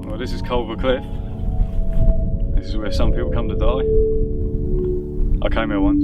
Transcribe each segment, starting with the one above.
Well, this is Culver Cliff. This is where some people come to die. I came here once.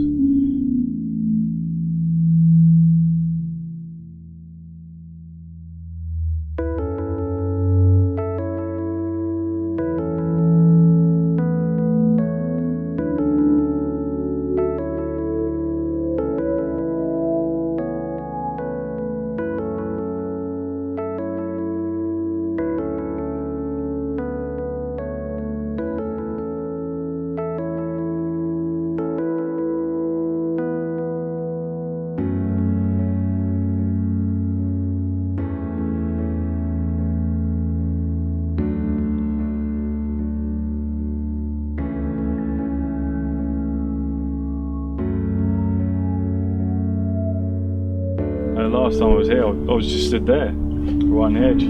Last time I was here, I was just stood there, right on the edge.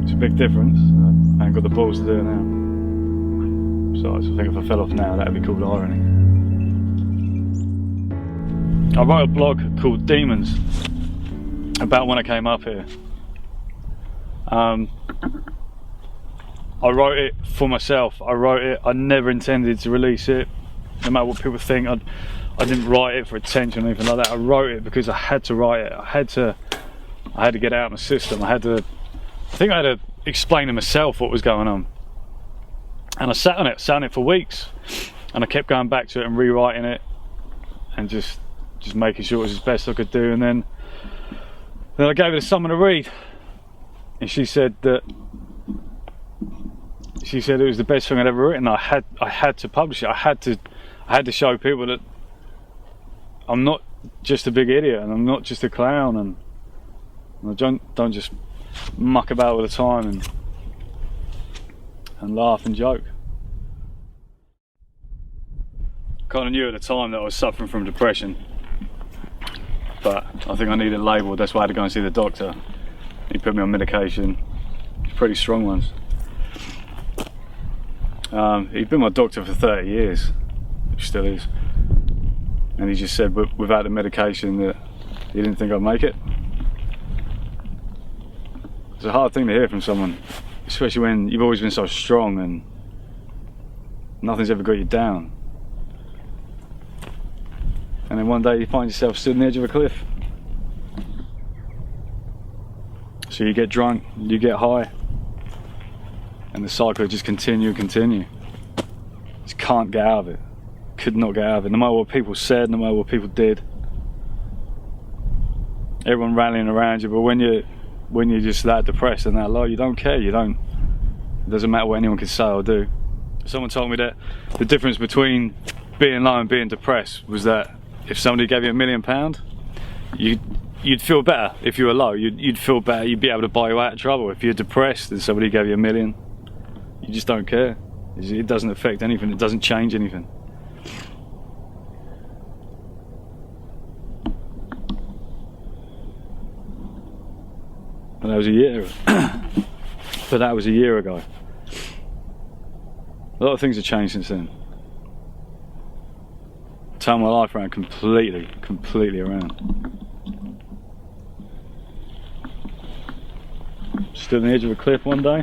It's a big difference. I ain't got the balls to do it now. So I think if I fell off now, that'd be called irony. I wrote a blog called Demons about when I came up here. I wrote it for myself. I wrote it. I never intended to release it, no matter what people think. I didn't write it for attention or anything like that. I wrote it because I had to write it. I had to get it out of my system. I think I had to explain to myself what was going on. And I sat on it for weeks. And I kept going back to it and rewriting it and just making sure it was as best I could do. And then I gave it to someone to read. And she said it was the best thing I'd ever written. I had to publish it. I had to show people that I'm not just a big idiot, and I'm not just a clown, and I don't just muck about all the time and laugh and joke. Kind of knew at the time that I was suffering from depression, but I think I needed labelled. That's why I had to go and see the doctor. He put me on medication, pretty strong ones. He'd been my doctor for 30 years, which still is. And he just said, but without the medication, that he didn't think I'd make it. It's a hard thing to hear from someone, especially when you've always been so strong and nothing's ever got you down. And then one day you find yourself stood on the edge of a cliff. So you get drunk, you get high, and the cycle just continue. Just can't get out of it. Could not get out of it, no matter what people said, no matter what people did. Everyone rallying around you, but when you're just that depressed and that low, you don't care. It doesn't matter what anyone can say or do. Someone told me that the difference between being low and being depressed was that if somebody gave you £1 million, you'd feel better. If you were low, you'd feel better. You'd be able to buy you out of trouble. If you're depressed and somebody gave you £1 million, you just don't care. It doesn't affect anything. It doesn't change anything. And that was a year. But that was a year ago. A lot of things have changed since then. Turned my life around completely around. Stood on the edge of a cliff one day.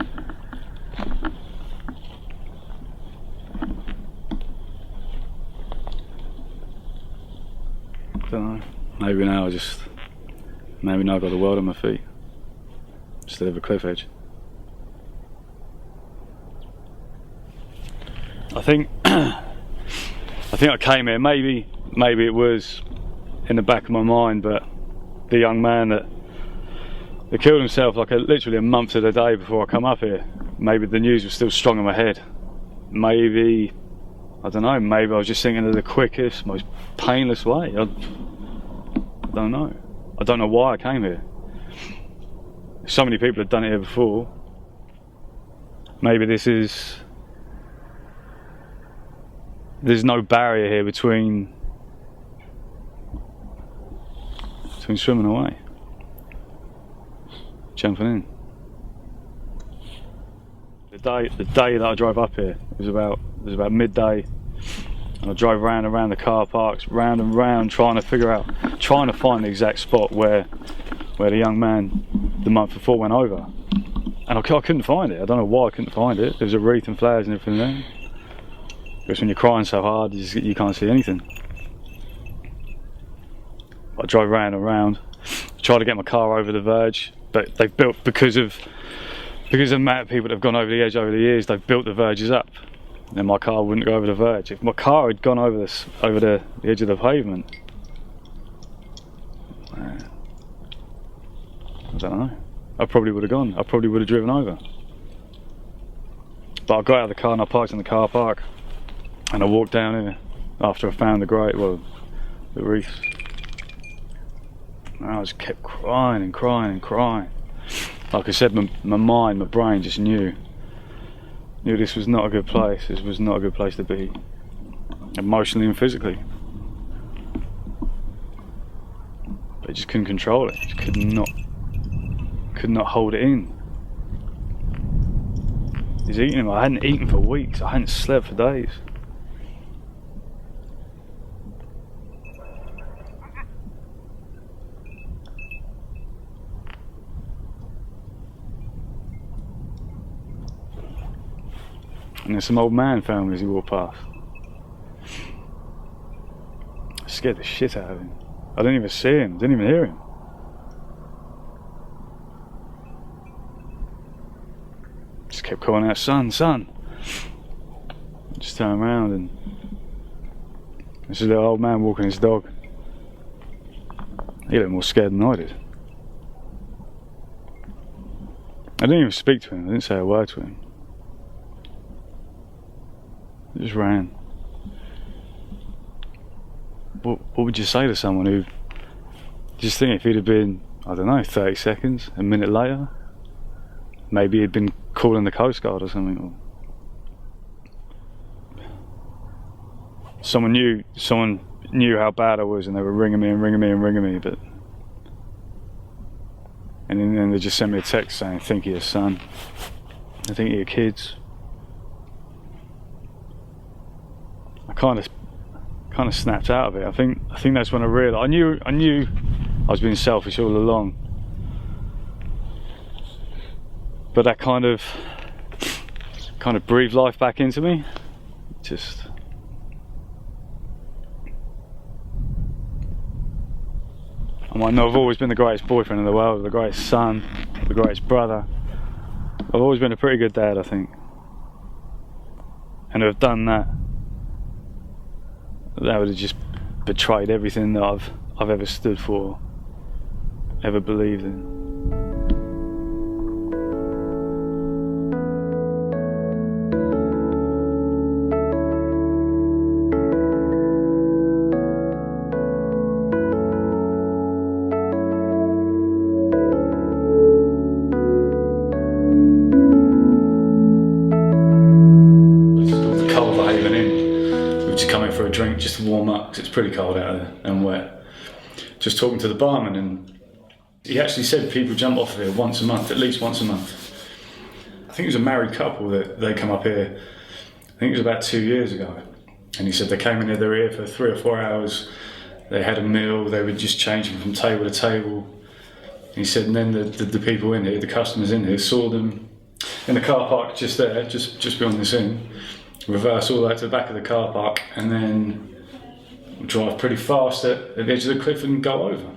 Don't know. Maybe now I've got the world on my feet. Instead of a cliff edge. I think I came here, maybe it was in the back of my mind, but the young man that killed himself literally a month to the day before I come up here, maybe the news was still strong in my head. Maybe, I don't know, maybe I was just thinking of the quickest, most painless way. I don't know. I don't know why I came here. So many people have done it here before. Maybe there's no barrier here between swimming away, jumping in. The day that I drove up here, it was about midday, and I drove round and round the car parks, round and round, trying to find the exact spot where the young man the month before went over. And I couldn't find it. I don't know why I couldn't find it. There was a wreath and flowers and everything there. Because when you're crying so hard, you can't see anything. I drove round and round, tried to get my car over the verge, but they've built, because of the amount of people that have gone over the edge over the years, they've built the verges up, and my car wouldn't go over the verge. If my car had gone over the edge of the pavement, I don't know, I probably would have gone. I probably would have driven over. But I got out of the car and I parked in the car park, and I walked down here after I found the wreath. And I just kept crying and crying and crying. Like I said, my brain just knew this was not a good place. This was not a good place to be, emotionally and physically. But I just couldn't control it. Just could not hold it in. He was eating him. I hadn't eaten for weeks. I hadn't slept for days. And there's some old man found me as he walked past. I scared the shit out of him. I didn't even see him, didn't even hear him. Just kept calling out, son, son. I just turned around and there's a little old man walking his dog. He looked more scared than I did. I didn't even speak to him, I didn't say a word to him. I just ran. What would you say to someone who, just think if he'd have been, I don't know, 30 seconds, a minute later, maybe he'd been calling the Coast Guard or something. Or someone knew how bad I was and they were ringing me, but and then they just sent me a text saying, think of your son, I think of your kids. I kind of snapped out of it. I think that's when I realised. I knew I was being selfish all along, but that kind of breathed life back into me. Just I might not have always been the greatest boyfriend in the world, the greatest son, the greatest brother. I've always been a pretty good dad, I think, and to have done that would have just betrayed everything that I've ever stood for, ever believed in. For a drink just to warm up because it's pretty cold out there and wet. Just talking to the barman, and he actually said people jump off of here once a month, at least once a month. I think it was a married couple that they come up here, I think it was about 2 years ago, and he said they came in here, they were here for 3 or 4 hours, they had a meal, they were just changing from table to table. And he said, and then the people in here, the customers in here, saw them in the car park just there, just beyond this inn, reverse all the way to the back of the car park and then drive pretty fast at the edge of the cliff and go over.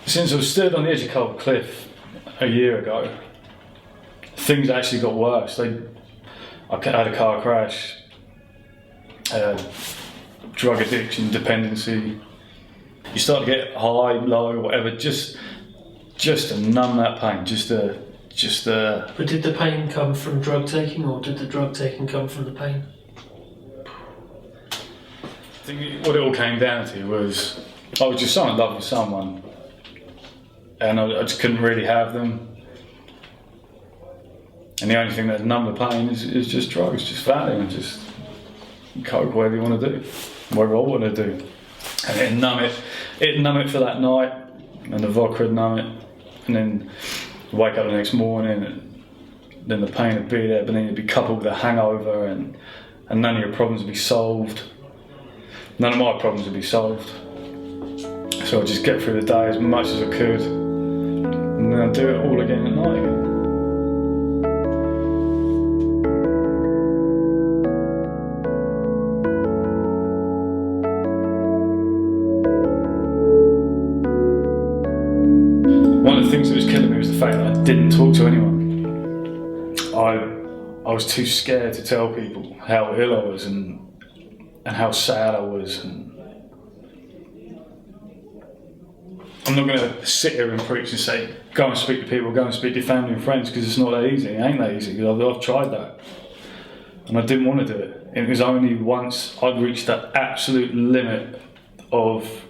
Since I was stood on the edge of Cold Cliff a year ago, things actually got worse. I had a car crash, drug addiction, dependency. You start to get high, low, whatever, just to numb that pain, But did the pain come from drug taking, or did the drug taking come from the pain? I think what it all came down to was I was just so in love with someone, and I just couldn't really have them. And the only thing that numbed the pain is just drugs, just fatty, and just coke, whatever you want to do, whatever I want to do. And it'd numb it for that night, and the vodka would numb it, and then wake up the next morning and then the pain would be there, but then it'd be coupled with a hangover, and none of your problems would be solved. None of my problems would be solved. So I'd just get through the day as much as I could, and then I'd do it all again at night again. I was too scared to tell people how ill I was and how sad I was. And I'm not going to sit here and preach and say, go and speak to people, go and speak to your family and friends, because it's not that easy. It ain't that easy, because I've tried that. And I didn't want to do it. It was only once I'd reached that absolute limit of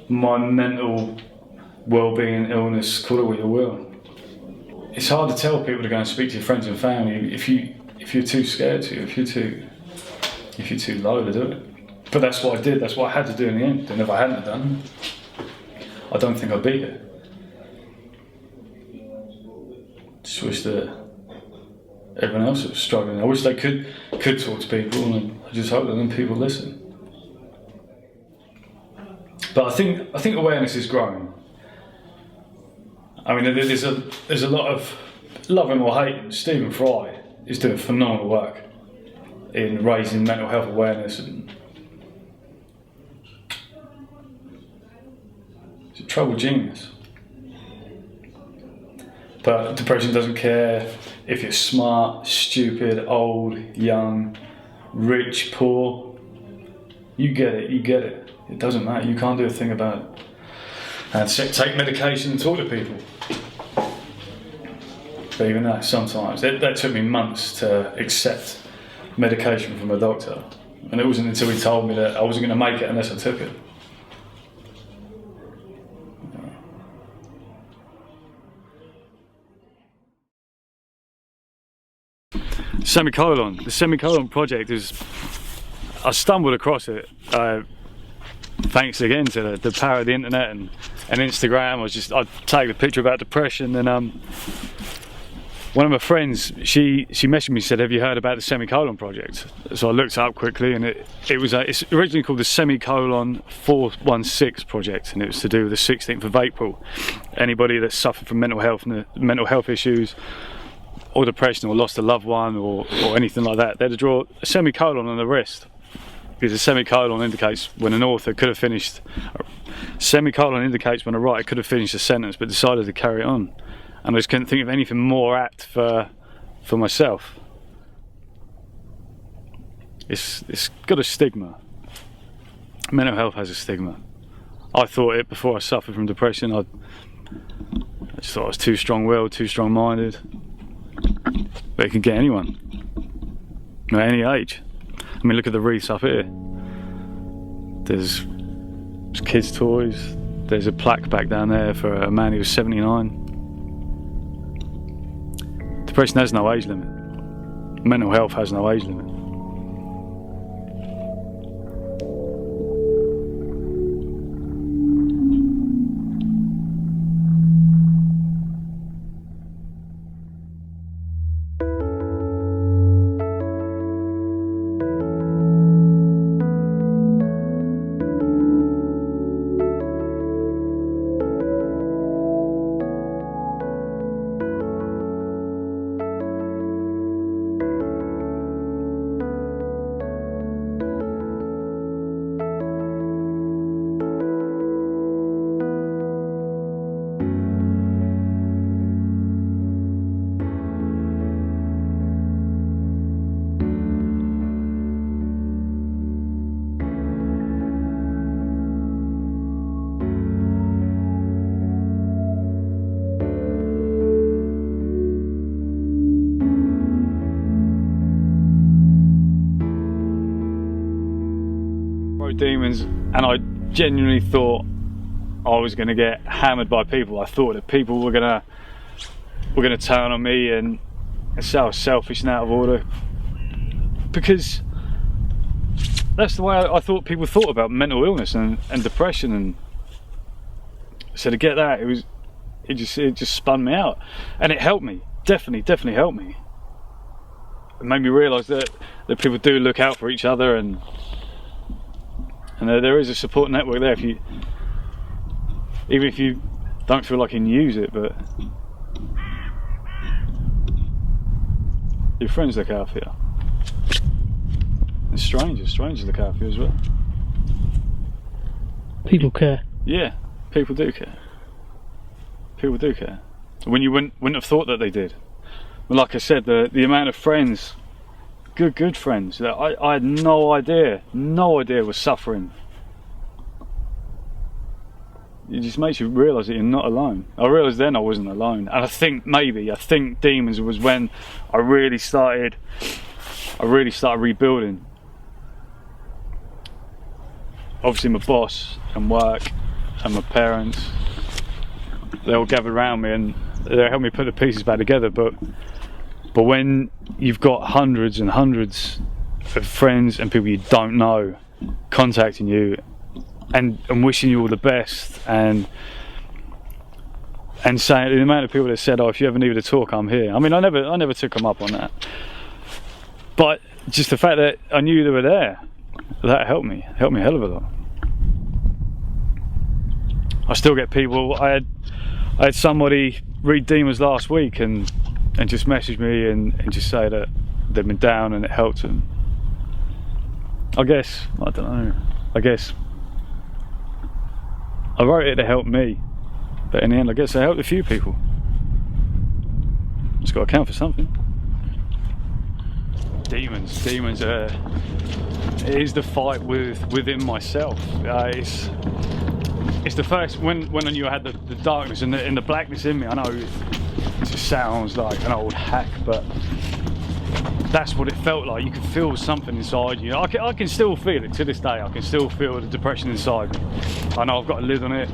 my mental well-being, illness, call it what you will. It's hard to tell people to go and speak to your friends and family if you're too scared to, if you're too low to do it. But that's what I did. That's what I had to do in the end. And if I hadn't done it, I don't think I'd be here. Just wish that everyone else was struggling. I wish they could talk to people, and I just hope that then people listen. But I think awareness is growing. I mean, there's a lot of loving or hating. Stephen Fry is doing phenomenal work in raising mental health awareness, and he's a troubled genius. But depression doesn't care if you're smart, stupid, old, young, rich, poor. You get it, you get it. It doesn't matter, you can't do a thing about it. And take medication and talk to people. But even that, sometimes, that took me months to accept medication from a doctor. And it wasn't until he told me that I wasn't going to make it unless I took it. Semicolon. The Semicolon project is, I stumbled across it thanks again to the power of the internet and Instagram. I'd take a picture about depression, and one of my friends, she messaged me and said, have you heard about the Semicolon project? So I looked it up quickly, and it's originally called the Semicolon 416 project, and it was to do with the 16th of April. Anybody that suffered from mental health issues, or depression, or lost a loved one, or anything like that, they had to draw a semicolon on the wrist, because a semicolon indicates when an author could have finished. Semicolon indicates when a writer could have finished a sentence but decided to carry it on. And I just couldn't think of anything more apt for myself. It's got a stigma. Mental health has a stigma. I thought it before I suffered from depression. I just thought I was too strong-willed, too strong-minded. But it can get anyone, at any age. I mean, look at the wreaths up here. There's kids' toys. There's a plaque back down there for a man who was 79. Depression has no age limit. Mental health has no age limit. Demons, and I genuinely thought I was going to get hammered by people. I thought that people were going to turn on me and say I was selfish and out of order, because that's the way I thought people thought about mental illness and depression. And so to get that, it just spun me out, and it helped me. Definitely helped me. It made me realise that people do look out for each other, and there is a support network there. Even if you don't feel like you can use it, but your friends look out for you. And strangers look out for you as well. People care. Yeah, people do care. People do care. When you wouldn't have thought that they did. like I said, the amount of friends, good friends, that I had no idea was suffering. It just makes you realise that you're not alone. I realised then I wasn't alone, and I think demons was when I really started rebuilding. Obviously my boss and work and my parents, they all gathered around me and they helped me put the pieces back together, but when you've got hundreds and hundreds of friends and people you don't know contacting you and wishing you all the best, and saying, the amount of people that said, oh, if you ever needed a talk, I'm here. I mean, I never took them up on that, but just the fact that I knew they were there, that helped me a hell of a lot. I still get people. I had somebody read Demons last week and just message me and just say that they've been down and it helped them. I guess I wrote it to help me, but in the end I guess I helped a few people. It's got to count for something. Demons it is the fight within myself. It's the first, when I knew I had the darkness and the blackness in me. I know it just sounds like an old hack, but that's what it felt like. You could feel something inside you. I can still feel it to this day. I can still feel the depression inside me. I know I've got to live on it.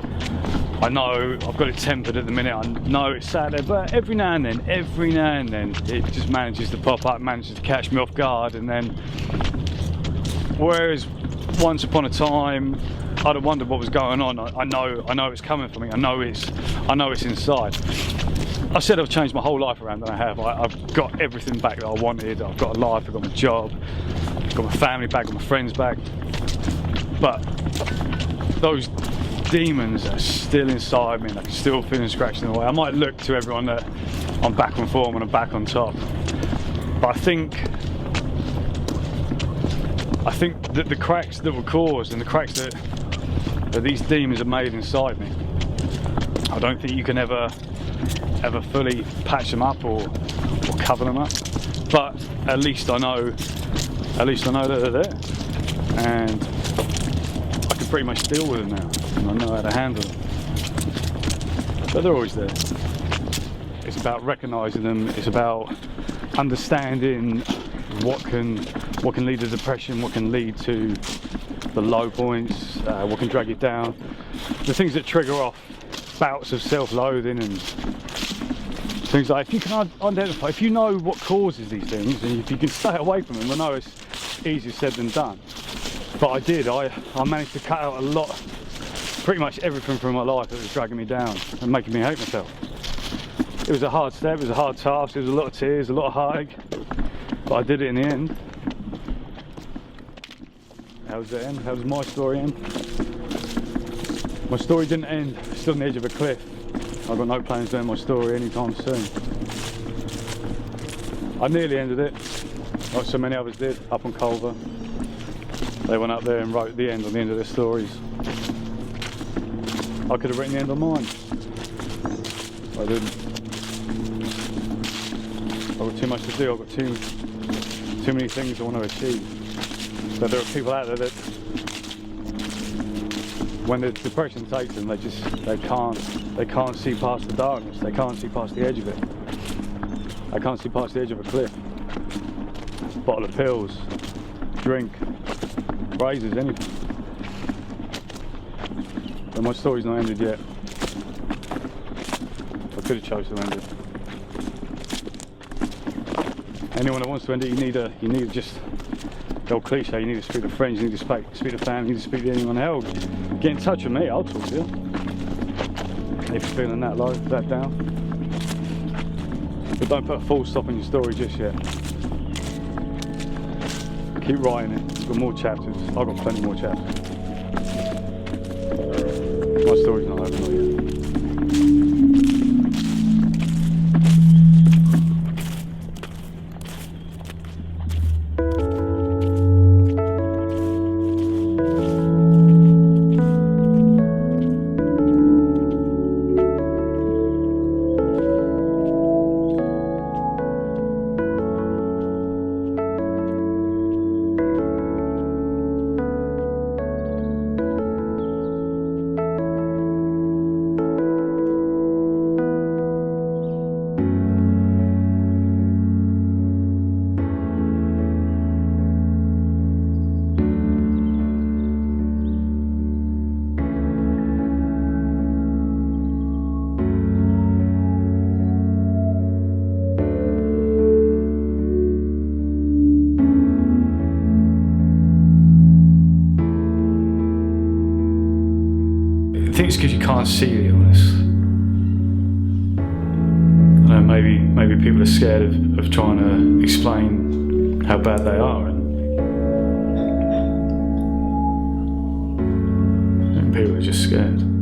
I know I've got it tempered at the minute. I know it's sat there, but every now and then it just manages to pop up, manages to catch me off guard, and then whereas once upon a time I'd have wondered what was going on, I know it's coming for me. I know it's inside. I said I've changed my whole life around, and I have. I've got everything back that I wanted. I've got a life, I've got my job, I've got my family back, got my friends back. But those demons are still inside me, and I can still feel them scratching away. I might look to everyone that I'm back on form and I'm back on top, but I think that the cracks that were caused and the cracks that these demons are made inside me, I don't think you can ever fully patch them up or cover them up, but at least I know that they're there, and I can pretty much deal with them now, and I know how to handle them. But they're always there. It's about recognising them. It's about understanding what can lead to depression, what can lead to the low points, what can drag you down, the things that trigger off bouts of self-loathing and things like. If you can identify, if you know what causes these things, and if you can stay away from them, I know it's easier said than done, but I did. I managed to cut out a lot, pretty much everything from my life that was dragging me down and making me hate myself. It was a hard step, it was a hard task, it was a lot of tears, a lot of heartache, but I did it in the end. How does it end? How does my story end? My story didn't end. I'm still on the edge of a cliff. I've got no plans to end my story anytime soon. I nearly ended it, like so many others did, up on Culver. They went up there and wrote the end on the end of their stories. I could have written the end on mine. I didn't. I've got too much to do. I've got too many things I want to achieve. But there are people out there that, when the depression takes them, they can't see past the darkness. They can't see past the edge of it. They can't see past the edge of a cliff. Bottle of pills, drink, razors, anything. But my story's not ended yet. I could have chosen to end it. Anyone that wants to end it, you need just the old cliche, you need to speak to friends, you need to speak to family, you need to speak to anyone else. Get in touch with me, I'll talk to you. If you're feeling that low, that down. But don't put a full stop in your story just yet. Keep writing it, you've got more chapters. I've got plenty more chapters. My story's not over yet. think it's because you can't see the illness. I don't know, maybe people are scared of trying to explain how bad they are, and people are just scared.